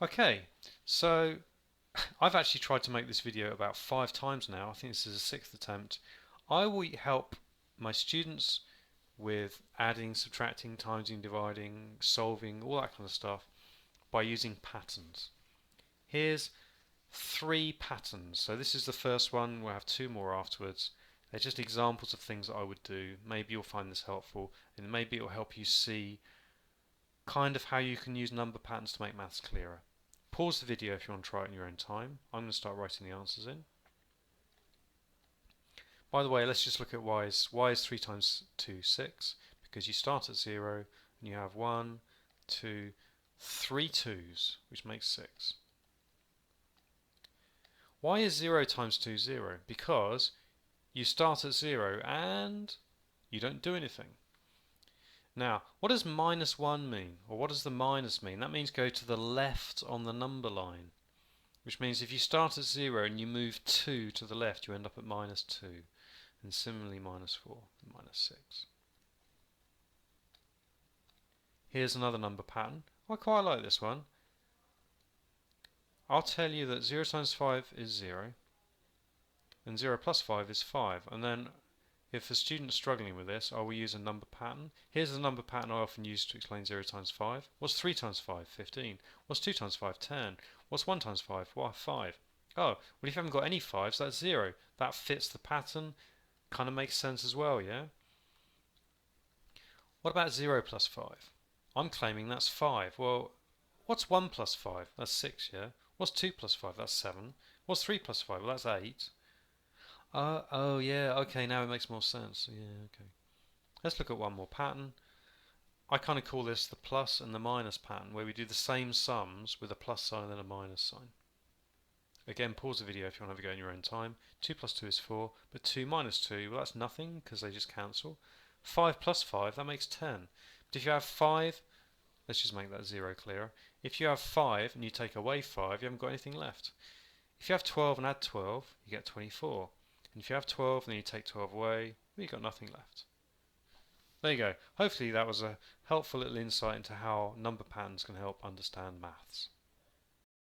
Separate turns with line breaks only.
Okay, so I've actually tried to make this video about 5 times now. I think this is the 6th attempt. I will help my students with adding, subtracting, timesing, dividing, solving, all that kind of stuff by using patterns. Here's 3 patterns. So this is the first one. We'll have 2 more afterwards. They're just examples of things that I would do. Maybe you'll find this helpful, and maybe it'll help you see kind of how you can use number patterns to make maths clearer. Pause the video if you want to try it in your own time. I'm going to start writing the answers in. By the way, let's just look at y's. Y is 3 times 2, 6, because you start at 0 and you have 1, 2, 3 2's, which makes 6. Y is 0 times 2, 0, because you start at 0 and you don't do anything. Now, what does minus 1 mean? Or what does the minus mean? That means go to the left on the number line, which means if you start at 0 and you move 2 to the left, you end up at minus 2. And similarly, minus 4 and minus 6. Here's another number pattern. I quite like this one. I'll tell you that 0 times 5 is 0, and 0 plus 5 is 5. And then if a student's struggling with this, I will use a number pattern. Here's the number pattern I often use to explain 0 times 5. What's 3 times 5? 15. What's 2 times 5? 10. What's 1 times 5? Well, 5. Oh, well, if you haven't got any 5s, that's 0. That fits the pattern. Kind of makes sense as well, yeah? What about 0 plus 5? I'm claiming that's 5. Well, what's 1 plus 5? That's 6, yeah? What's 2 plus 5? That's 7. What's 3 plus 5? Well, that's 8. Oh yeah, okay, now it makes more sense. Yeah, okay. Let's look at one more pattern. I kind of call this the plus and the minus pattern, where we do the same sums with a plus sign and then a minus sign. Again, pause the video if you want to have a go in your own time. 2 plus 2 is 4, but 2 minus 2, well, that's nothing because they just cancel. 5 plus 5, that makes 10. But if you have 5, let's just make that 0 clearer. If you have 5 and you take away 5, you haven't got anything left. If you have 12 and add 12, you get 24. And if you have 12 and then you take 12 away, well, you've got nothing left. There you go. Hopefully that was a helpful little insight into how number patterns can help understand maths.